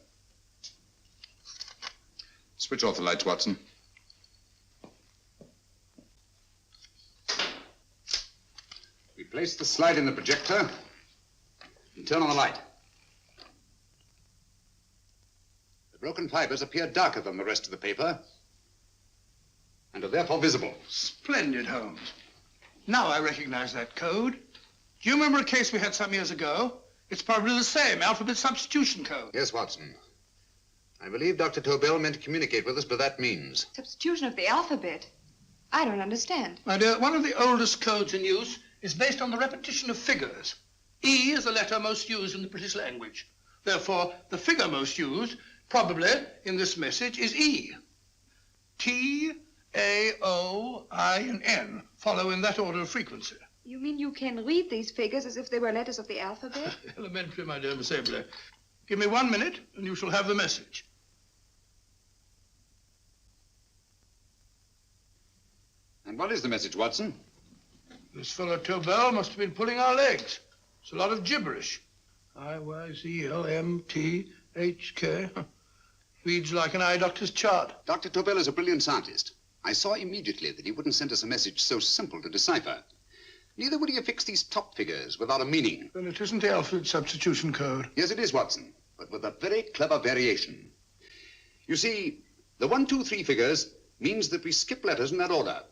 Switch off the lights, Watson. We place the slide in the projector and turn on the light. The broken fibers appear darker than the rest of the paper and are therefore visible. Splendid, Holmes. Now I recognize that code. Do you remember a case we had some years ago? It's probably the same alphabet substitution code. Yes, Watson. I believe Dr. Tobel meant to communicate with us by that means. Substitution of the alphabet? I don't understand. My dear, one of the oldest codes in use is based on the repetition of figures. E is the letter most used in the British language. Therefore, the figure most used, probably in this message, is E. T, A, O, I, and N follow in that order of frequency. You mean you can read these figures as if they were letters of the alphabet? Elementary, my dear Miss Eberly. Give me 1 minute, and you shall have the message. And what is the message, Watson? This fellow Tobel must have been pulling our legs. It's a lot of gibberish. I-Y-Z-L-M-T-H-K. Reads like an eye doctor's chart. Dr. Tobel is a brilliant scientist. I saw immediately that he wouldn't send us a message so simple to decipher. Neither would he affix these top figures without a meaning. Then it isn't the alphabet substitution code. Yes, it is, Watson, but with a very clever variation. You see, the 1, 2, 3 figures means that we skip letters in that order.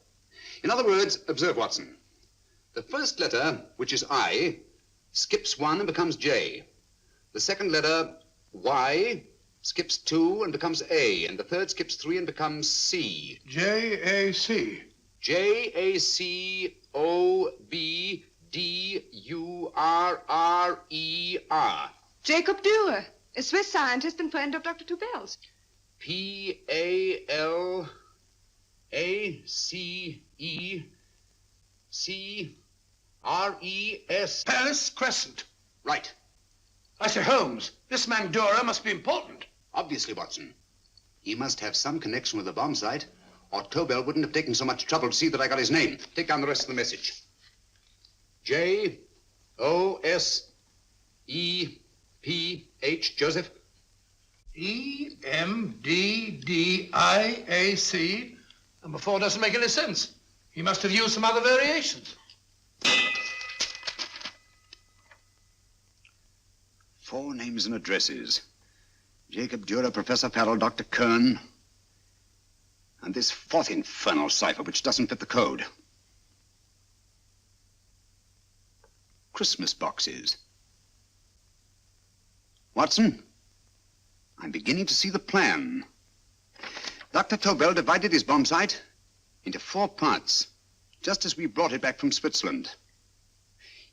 In other words, observe, Watson. The first letter, which is I, skips 1 and becomes J. The second letter, Y, skips 2 and becomes A. And the third skips 3 and becomes C. J-A-C. J-A-C-O-B-D-U-R-R-E-R. Jacob Dürer, a Swiss scientist and friend of Dr. Tobel's. P-A-L-A-C-E-C-R-E-S. Paris Crescent. Right. I say, Holmes, this man Dora must be important. Obviously, Watson. He must have some connection with the bomb site, or Tobel wouldn't have taken so much trouble to see that I got his name. Take down the rest of the message. J-O-S-E-P-H, Joseph. E-M-D-D-I-A-C. Number 4 doesn't make any sense. He must have used some other variations. 4 names and addresses. Jacob Dürer, Professor Farrell, Dr. Kern, and this 4th infernal cipher which doesn't fit the code. Christmas boxes. Watson, I'm beginning to see the plan. Dr. Tobel divided his bomb site into 4 parts, just as we brought it back from Switzerland.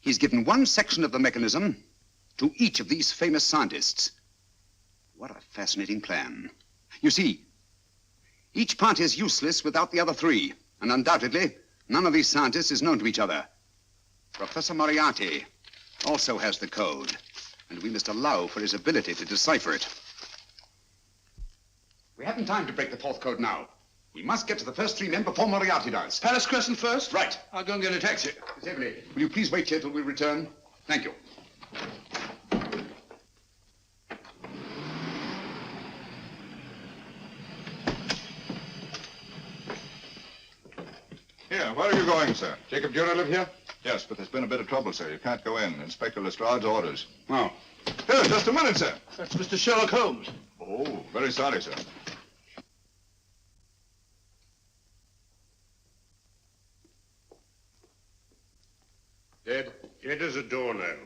He's given one section of the mechanism to each of these famous scientists. What a fascinating plan. You see, each part is useless without the other 3, and undoubtedly, none of these scientists is known to each other. Professor Moriarty also has the code, and we must allow for his ability to decipher it. We haven't time to break the 4th code now. We must get to the first 3 men before Moriarty does. Palace Crescent first? Right. I'll go and get a taxi. Miss Everly, will you please wait here till we return? Thank you. Here, where are you going, sir? Jacob Dürer live here? Yes, but there's been a bit of trouble, sir. You can't go in. Inspector Lestrade's orders. Oh. Here, just a minute, sir. That's Mr. Sherlock Holmes. Oh, very sorry, sir. Dead? Dead as a doornail.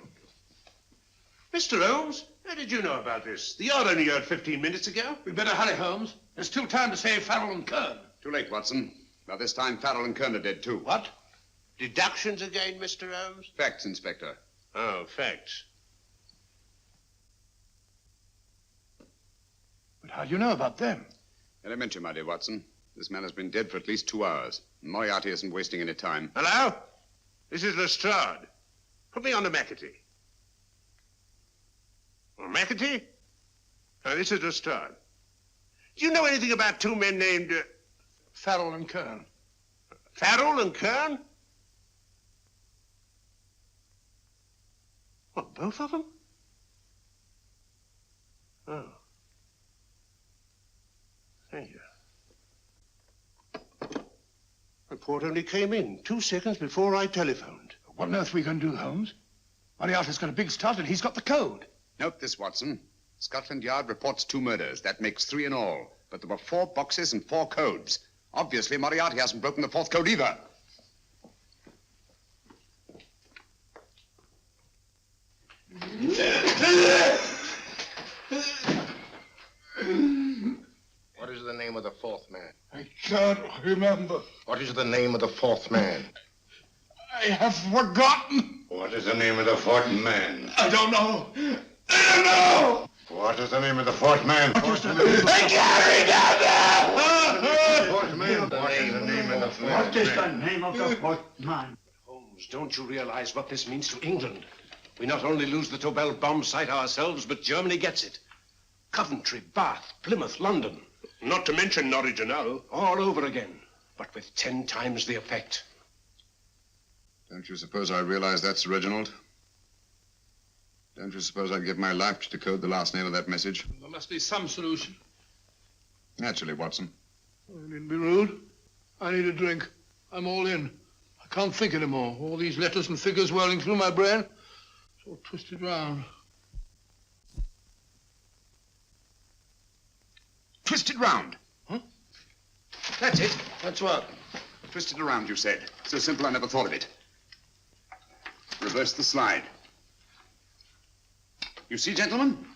Mr. Holmes, how did you know about this? The yard only heard 15 minutes ago. We'd better hurry, Holmes. There's still time to save Farrell and Kern. Too late, Watson. By this time, Farrell and Kern are dead, too. What? Deductions again, Mr. Holmes? Facts, Inspector. Oh, facts. But how do you know about them? Elementary, my dear Watson. This man has been dead for at least 2 hours. Moriarty isn't wasting any time. Hello? This is Lestrade. Put me on to McAtee. Well, McAtee? Oh, this is Lestrade. Do you know anything about 2 men named... Farrell and Kern. Farrell and Kern? What, both of them? Oh. Thank you. Report only came in 2 seconds before I telephoned. What on earth are we going to do, Holmes? Moriarty's got a big start and he's got the code. Note this, Watson. Scotland Yard reports 2 murders. That makes 3 in all. But there were 4 boxes and 4 codes. Obviously, Moriarty hasn't broken the 4th code either. What is the name of the 4th man? I can't remember. What is the name of the 4th man? I have forgotten. What is the name of the 4th man? I don't know. I don't know. What is the name of the 4th man? I can't remember. 4th man. What is the name of the 4th man? What is the name of the 4th man? Holmes, don't you realize what this means to England? We not only lose the Tobel bomb site ourselves, but Germany gets it. Coventry, Bath, Plymouth, London. Not to mention Norwich and Hull. All over again, but with 10 times the effect. Don't you suppose I realize that's Reginald? Don't you suppose I'd give my life to decode the last name of that message? There must be some solution. Naturally, Watson. You needn't be rude. I need a drink. I'm all in. I can't think anymore. All these letters and figures whirling through my brain. It's all twisted round. Twisted round. Huh? That's it. That's what? Twisted around, you said. So simple, I never thought of it. Reverse the slide. You see, gentlemen?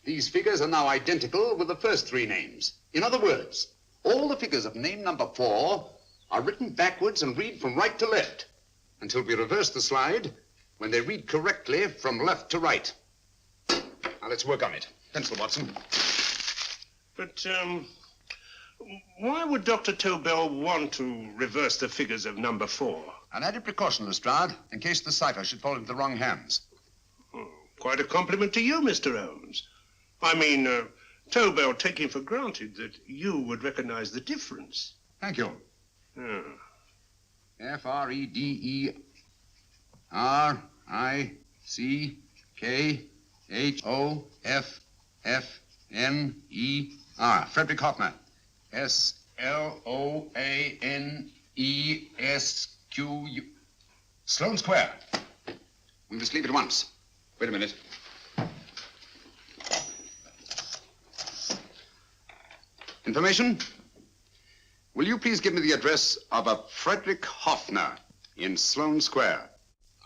These figures are now identical with the first 3 names. In other words, all the figures of name number 4 are written backwards and read from right to left until we reverse the slide when they read correctly from left to right. Now, let's work on it. Pencil, Watson. But, Why would Dr. Tobel want to reverse the figures of number 4? An added precaution, Lestrade, in case the cipher should fall into the wrong hands. Oh, quite a compliment to you, Mr. Holmes. I mean, Tobel taking for granted that you would recognize the difference. Thank you. Ah. Frederick-Hoffner. Frederick Hoffner. S-L-O-A-N-E-S-Q-U. Sloane Square. We must leave at once. Wait a minute. Information? Will you please give me the address of a Frederick Hoffner in Sloane Square?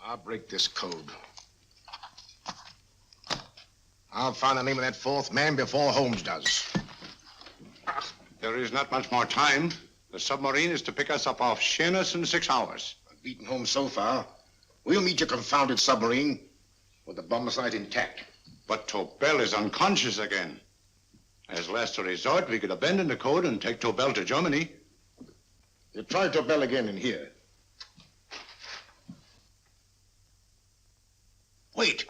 I'll break this code. I'll find the name of that 4th man before Holmes does. There is not much more time. The submarine is to pick us up off Sheerness in 6 hours. I've beaten Holmes so far. We'll meet your confounded submarine with the bomb site intact. But Tobel is unconscious again. As last resort, we could abandon the code and take Tobel to Germany. You try Tobel again in here. Wait.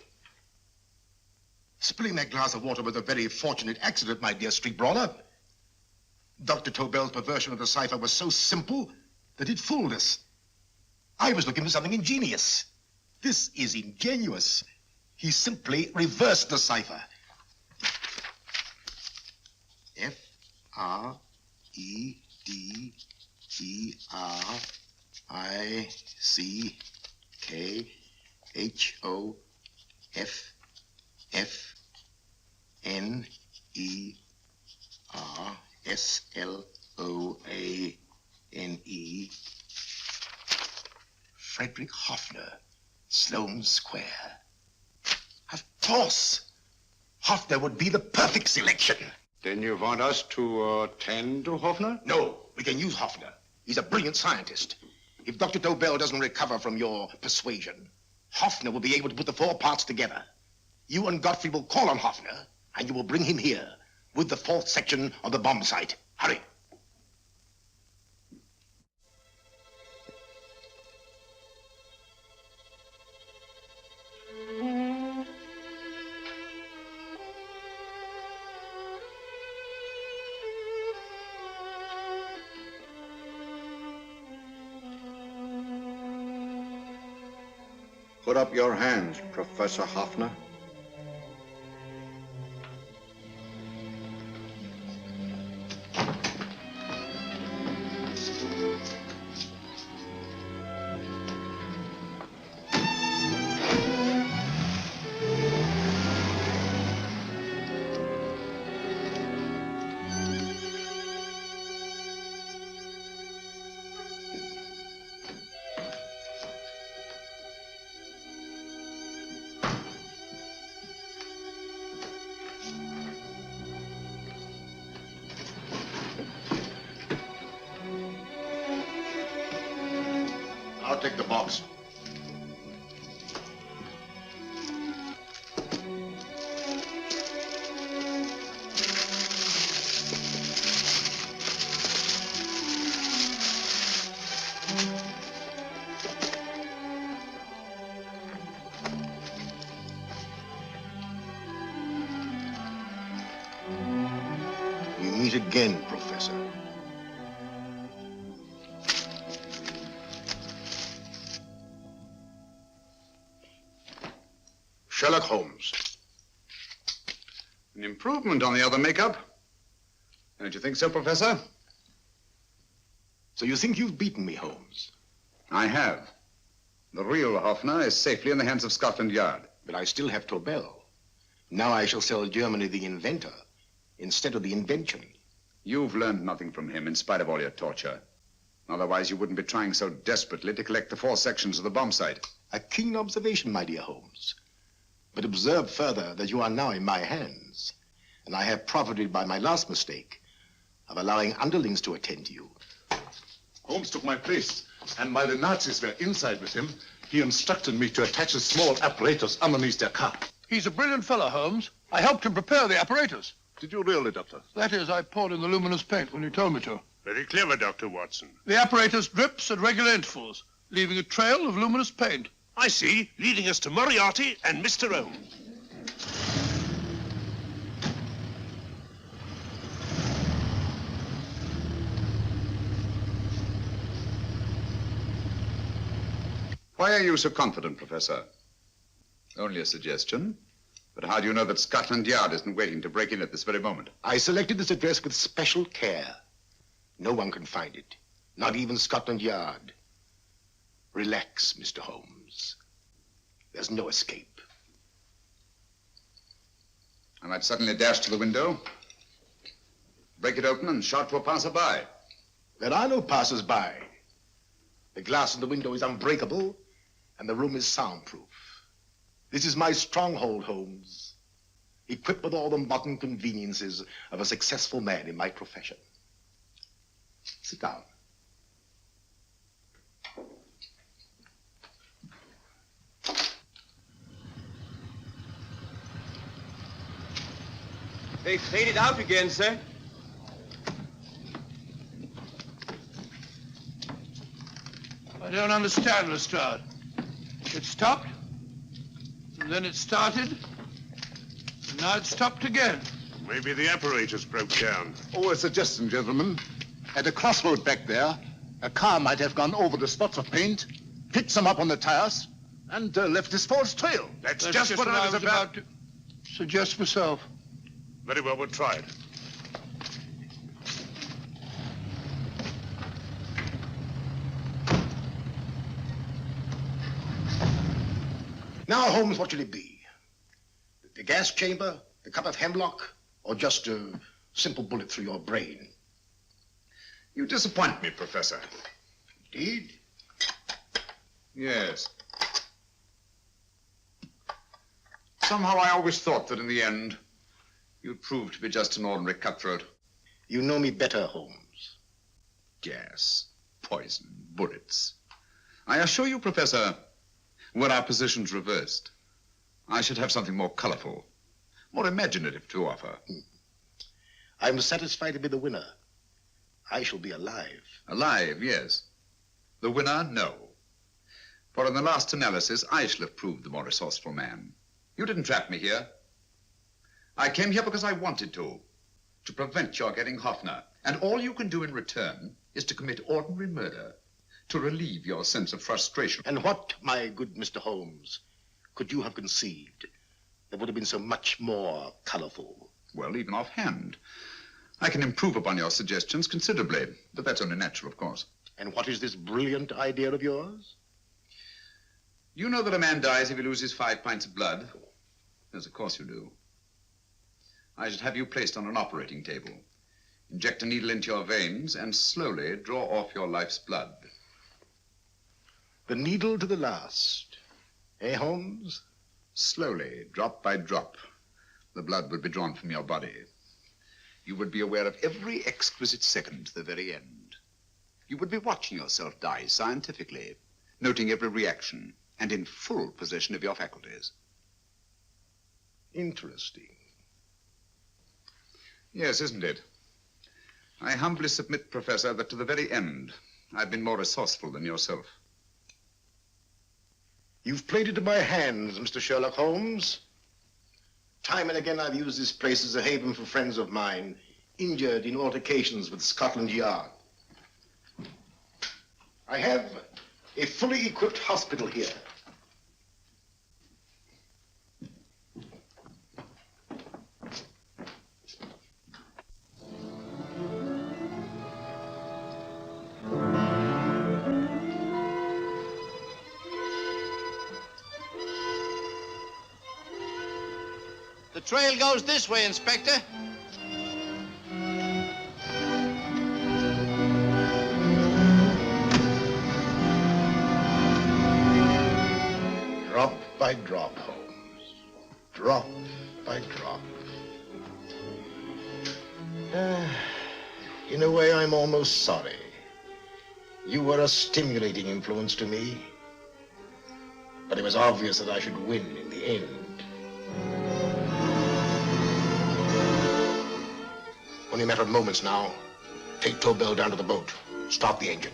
Spilling that glass of water was a very fortunate accident, my dear street brawler. Dr. Tobel's perversion of the cipher was so simple that it fooled us. I was looking for something ingenious. This is ingenious. He simply reversed the cipher. F-R-E-D-E-R-I-C-K-H-O-F-F-N-E-R-S-L-O-A-N-E. Frederick Hoffner, Sloane Square. Of course. Hoffner would be the perfect selection. Then you want us to attend to Hoffner? No, we can use Hoffner. He's a brilliant scientist. If Dr. Tobel doesn't recover from your persuasion, Hoffner will be able to put the 4 parts together. You and Godfrey will call on Hoffner, and you will bring him here with the 4th section of the bomb site. Hurry. Put up your hands, Professor Hoffner. I'll take the box. We meet again, Professor. Sherlock Holmes. An improvement on the other makeup. Don't you think so, Professor? So you think you've beaten me, Holmes? I have. The real Hoffner is safely in the hands of Scotland Yard. But I still have Tobel. Now I shall sell Germany the inventor instead of the invention. You've learned nothing from him in spite of all your torture. Otherwise, you wouldn't be trying so desperately to collect the 4 sections of the bomb site. A keen observation, my dear Holmes. But observe further that you are now in my hands, and I have profited by my last mistake of allowing underlings to attend to you. Holmes took my place, and while the Nazis were inside with him, he instructed me to attach a small apparatus underneath their car. He's a brilliant fellow, Holmes. I helped him prepare the apparatus. Did you really, Doctor? That is, I poured in the luminous paint when you told me to. Very clever, Dr. Watson. The apparatus drips at regular intervals, leaving a trail of luminous paint. I see, leading us to Moriarty and Mr. Holmes. Why are you so confident, Professor? Only a suggestion. But how do you know that Scotland Yard isn't waiting to break in at this very moment? I selected this address with special care. No one can find it, not even Scotland Yard. Relax, Mr. Holmes. There's no escape. I might suddenly dash to the window, break it open, and shout to a passerby. There are no passers-by. The glass in the window is unbreakable, and the room is soundproof. This is my stronghold, Holmes, equipped with all the modern conveniences of a successful man in my profession. Sit down. They faded out again, sir. I don't understand, Lestrade. It stopped, and then it started, and now it stopped again. Maybe the apparatus broke down. Oh, a suggestion, gentlemen. At a crossroad back there, a car might have gone over the spots of paint, picked some up on the tires, and left this false trail. That's just what I was about to suggest myself. Very well, we'll try it. Now, Holmes, what should it be? The gas chamber, the cup of hemlock, or just a simple bullet through your brain? You disappoint me, Professor. Indeed? Yes. Somehow I always thought that in the end, you'd prove to be just an ordinary cutthroat. You know me better, Holmes. Gas, poison, bullets. I assure you, Professor, were our positions reversed, I should have something more colorful, more imaginative to offer. I'm satisfied to be the winner. I shall be alive. Alive, yes. The winner, no. For in the last analysis, I shall have proved the more resourceful man. You didn't trap me here. I came here because I wanted to prevent your getting Hoffner. And all you can do in return is to commit ordinary murder, to relieve your sense of frustration. And what, my good Mr. Holmes, could you have conceived that would have been so much more colorful? Well, even offhand, I can improve upon your suggestions considerably, but that's only natural, of course. And what is this brilliant idea of yours? You know that a man dies if he loses 5 pints of blood? Yes, of course you do. I should have you placed on an operating table, inject a needle into your veins, and slowly draw off your life's blood. The needle to the last. Eh, Holmes? Slowly, drop by drop, the blood would be drawn from your body. You would be aware of every exquisite second to the very end. You would be watching yourself die scientifically, noting every reaction, and in full possession of your faculties. Interesting. Yes, isn't it? I humbly submit, Professor, that to the very end, I've been more resourceful than yourself. You've played into my hands, Mr. Sherlock Holmes. Time and again I've used this place as a haven for friends of mine, injured in altercations with Scotland Yard. I have a fully equipped hospital here. The trail goes this way, Inspector. Drop by drop, Holmes. Drop by drop. In a way, I'm almost sorry. You were a stimulating influence to me. But it was obvious that I should win in the end. Only a matter of moments now. Take Tobel down to the boat. Start the engine.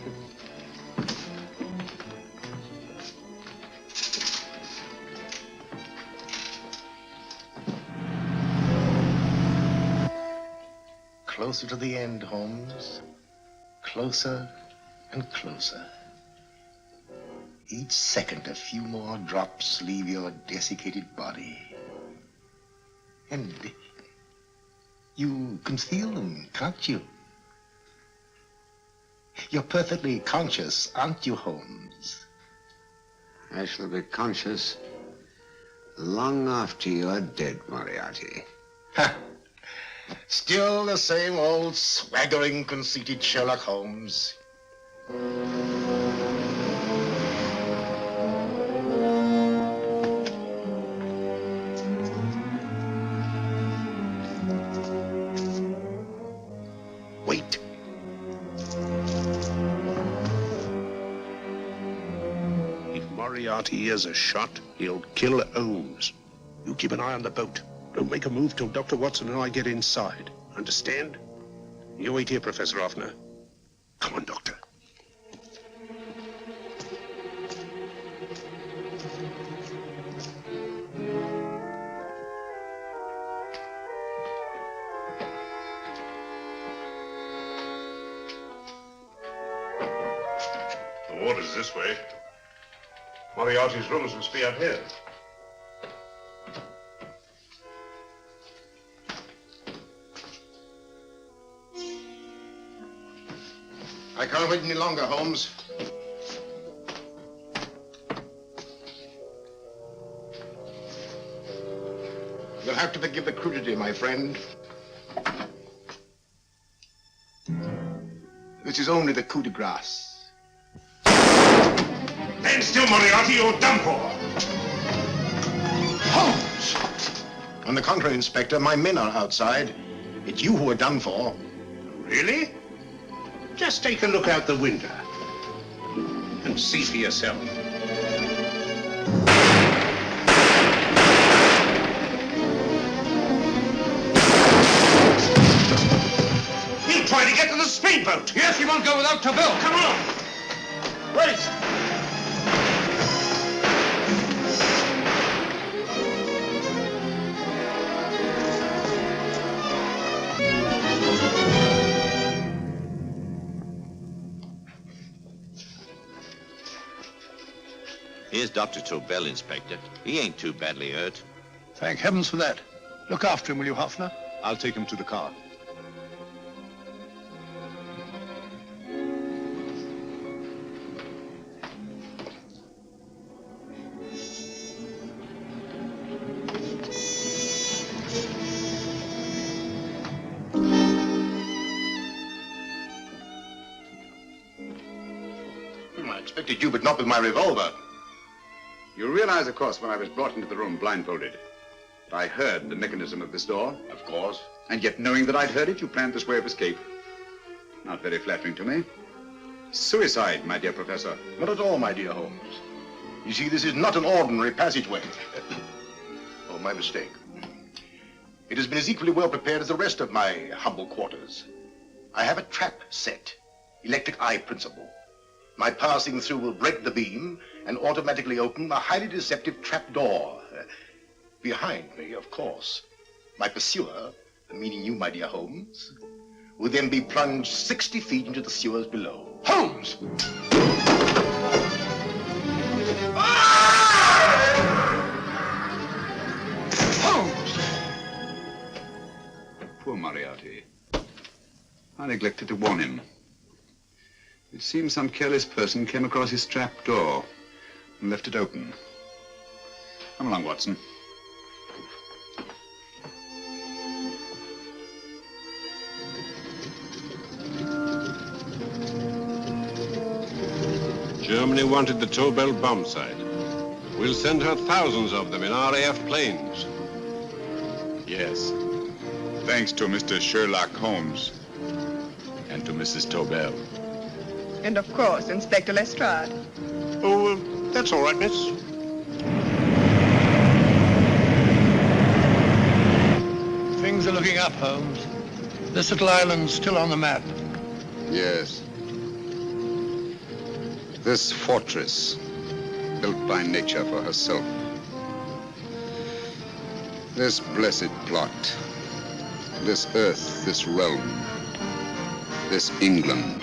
Closer to the end, Holmes. Closer and closer. Each second, a few more drops leave your desiccated body. And you can feel them, can't you? You're perfectly conscious, aren't you, Holmes? I shall be conscious long after you're dead, Moriarty. Ha! Still the same old swaggering, conceited Sherlock Holmes. Wait. If Moriarty hears a shot, he'll kill Holmes. You keep an eye on the boat. Don't make a move till Dr. Watson and I get inside. Understand? You wait here, Professor Hoffner. Come on, Doctor. The water's this way. Moriarty's rooms must be up here. I can't wait any longer, Holmes. You'll have to forgive the crudity, my friend. This is only the coup de grace. Stand still, Moriarty, you're done for. Holmes! On the contrary, Inspector, my men are outside. It's you who are done for. Really? Just take a look out the window and see for yourself. He'll try to get to the speedboat. Yes, he won't go without Tobel. Come on. Wait. Here's Dr. Tobel, Inspector. He ain't too badly hurt. Thank heavens for that. Look after him, will you, Hoffner? I'll take him to the car. I expected you, but not with my revolver. You realize, of course, when I was brought into the room blindfolded, that I heard the mechanism of this door? Of course. And yet, knowing that I'd heard it, you planned this way of escape. Not very flattering to me. Suicide, my dear Professor. Not at all, my dear Holmes. You see, this is not an ordinary passageway. Oh, my mistake. It has been as equally well prepared as the rest of my humble quarters. I have a trap set, electric eye principle. My passing through will break the beam and automatically open a highly deceptive trap door. Behind me, of course, my pursuer, meaning you, my dear Holmes, will then be plunged 60 feet into the sewers below. Holmes! Holmes! Poor Moriarty. I neglected to warn him. It seems some careless person came across his trap door and left it open. Come along, Watson. Germany wanted the Tobel bomb site. We'll send her thousands of them in RAF planes. Yes. Thanks to Mr. Sherlock Holmes and to Mrs. Tobel. And of course, Inspector Lestrade. Oh, that's all right, miss. Things are looking up, Holmes. This little island's still on the map. Yes. This fortress, built by nature for herself. This blessed plot. This earth, this realm. This England.